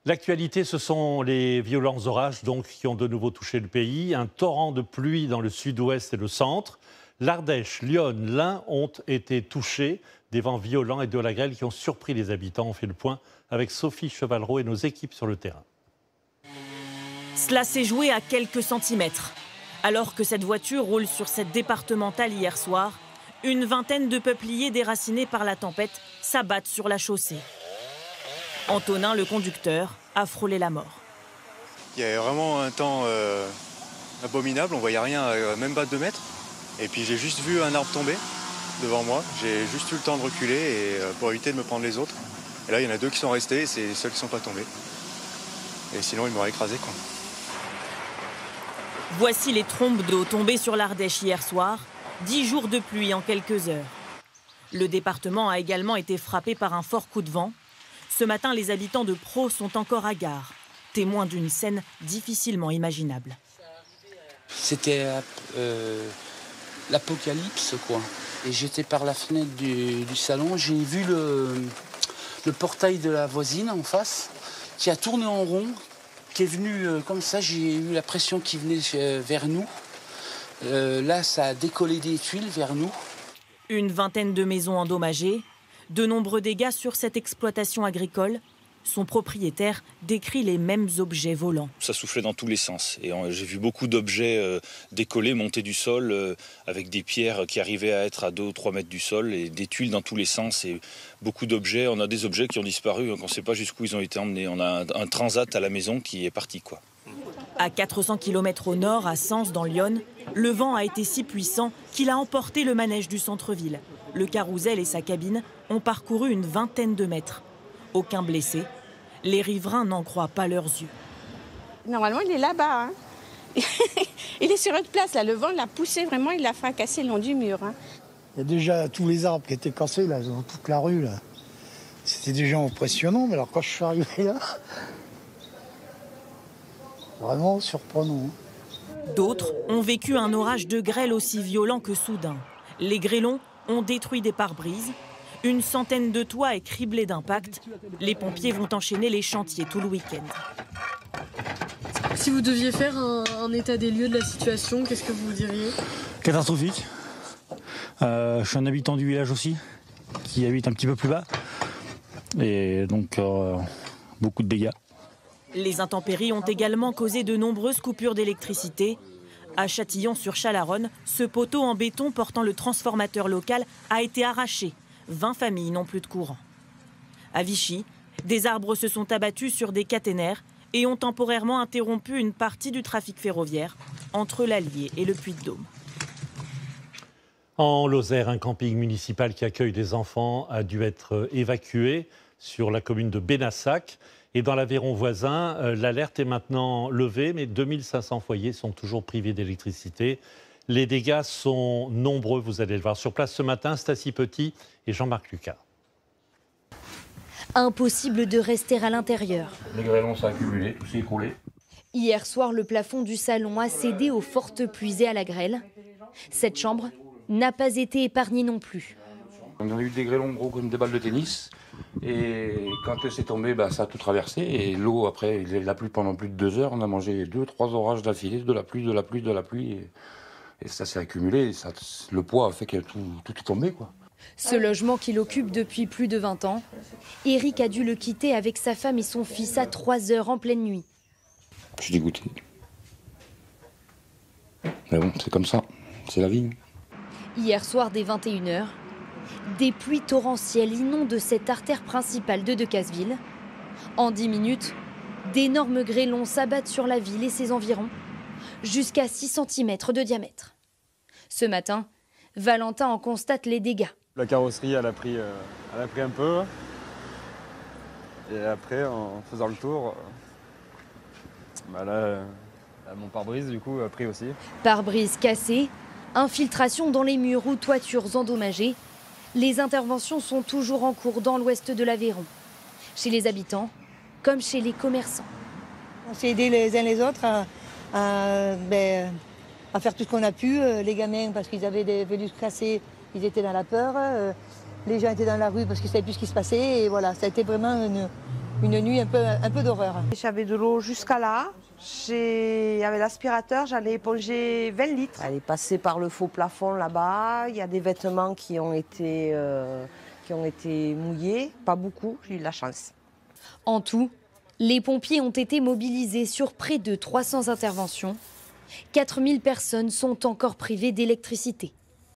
L'actualité, ce sont les violents orages qui ont de nouveau touché le pays. Un torrent de pluie dans le sud-ouest et le centre. L'Ardèche, Lyon, l'Ain ont été touchés. Des vents violents et de la grêle qui ont surpris les habitants. On fait le point avec Sophie Chevalreau et nos équipes sur le terrain. Cela s'est joué à quelques centimètres. Alors que cette voiture roule sur cette départementale hier soir, une vingtaine de peupliers déracinés par la tempête s'abattent sur la chaussée. Antonin, le conducteur, a frôlé la mort. Il y a vraiment un temps abominable, on ne voyait rien à même pas 2 mètres. Et puis j'ai juste vu un arbre tomber devant moi. J'ai juste eu le temps de reculer pour éviter de me prendre les autres. Et là, il y en a 2 qui sont restés, c'est les seuls qui ne sont pas tombés. Et sinon, ils m'auraient écrasé, quoi. Voici les trombes d'eau tombées sur l'Ardèche hier soir. 10 jours de pluie en quelques heures. Le département a également été frappé par un fort coup de vent. Ce matin, les habitants de Pros sont encore hagards, témoins d'une scène difficilement imaginable. C'était l'apocalypse, quoi. Et j'étais par la fenêtre du salon, j'ai vu le portail de la voisine en face, qui a tourné en rond, qui est venu comme ça, j'ai eu la pression qui venait vers nous. Là, ça a décollé des tuiles vers nous. Une vingtaine de maisons endommagées, de nombreux dégâts sur cette exploitation agricole. Son propriétaire décrit les mêmes objets volants. Ça soufflait dans tous les sens. Et j'ai vu beaucoup d'objets décoller, monter du sol, avec des pierres qui arrivaient à être à 2 ou 3 mètres du sol, et des tuiles dans tous les sens. Et beaucoup d'objets. On a des objets qui ont disparu, on ne sait pas jusqu'où ils ont été emmenés. On a un transat à la maison qui est parti, quoi. À 400 km au nord, à Sens, dans l'Yonne, le vent a été si puissant qu'il a emporté le manège du centre-ville. Le carrousel et sa cabine ont parcouru une vingtaine de mètres. Aucun blessé. Les riverains n'en croient pas leurs yeux. Normalement, il est là-bas. Hein. Il est sur notre place. Là. Le vent l'a poussé vraiment, il l'a fracassé le long du mur. Hein. Il y a déjà tous les arbres qui étaient cassés là, dans toute la rue. Là. C'était déjà impressionnant, mais alors quand je suis arrivé là, vraiment surprenant. Hein. D'autres ont vécu un orage de grêle aussi violent que soudain. Les grêlons ont détruit des pare-brises. Une centaine de toits est criblée d'impacts. Les pompiers vont enchaîner les chantiers tout le week-end. Si vous deviez faire un état des lieux de la situation, qu'est-ce que vous diriez? Catastrophique. Je suis un habitant du village aussi, qui habite un petit peu plus bas. Et donc, beaucoup de dégâts. Les intempéries ont également causé de nombreuses coupures d'électricité. À Châtillon-sur-Chalaronne, ce poteau en béton portant le transformateur local a été arraché. 20 familles n'ont plus de courant. À Vichy, des arbres se sont abattus sur des caténaires et ont temporairement interrompu une partie du trafic ferroviaire entre l'Allier et le Puy-de-Dôme. En Lozère, un camping municipal qui accueille des enfants a dû être évacué sur la commune de Benassac. Et dans l'Aveyron voisin, l'alerte est maintenant levée, mais 2500 foyers sont toujours privés d'électricité. Les dégâts sont nombreux, vous allez le voir. Sur place ce matin, Stacy Petit et Jean-Marc Lucas. Impossible de rester à l'intérieur. Les grêlons s'est accumulé, tout s'est écroulé. Hier soir, le plafond du salon a cédé aux fortes pluies et à la grêle. Cette chambre n'a pas été épargnée non plus. On a eu des grêlons gros comme des balles de tennis. Et quand c'est tombé, ça a tout traversé. Et l'eau, après, il a plu pendant plus de 2 heures. On a mangé 2-3 orages d'affilée, de la pluie. Et ça s'est accumulé. Le poids a fait que tout est tombé, quoi. Ce logement qu'il occupe depuis plus de 20 ans, Eric a dû le quitter avec sa femme et son fils à 3 heures en pleine nuit. Je suis dégoûté. Mais bon, c'est comme ça. C'est la vie. Hier soir, dès 21h, des pluies torrentielles inondent cette artère principale de Decazeville. En 10 minutes, d'énormes grêlons s'abattent sur la ville et ses environs, jusqu'à 6 cm de diamètre. Ce matin, Valentin en constate les dégâts. La carrosserie, elle a pris un peu. Et après, en faisant le tour, mon pare-brise, du coup, a pris aussi. Pare-brise cassé, infiltration dans les murs ou toitures endommagées. Les interventions sont toujours en cours dans l'ouest de l'Aveyron, chez les habitants comme chez les commerçants. On s'est aidés les uns les autres à faire tout ce qu'on a pu. Les gamins, parce qu'ils avaient des Vélus cassés, ils étaient dans la peur. Les gens étaient dans la rue parce qu'ils ne savaient plus ce qui se passait. Et voilà, ça a été vraiment une nuit un peu d'horreur. J'avais de l'eau jusqu'à là. Avec l'aspirateur, j'allais éponger 20 litres. Elle est passée par le faux plafond là-bas. Il y a des vêtements qui ont été mouillés. Pas beaucoup, j'ai eu de la chance. En tout, les pompiers ont été mobilisés sur près de 300 interventions. 4000 personnes sont encore privées d'électricité.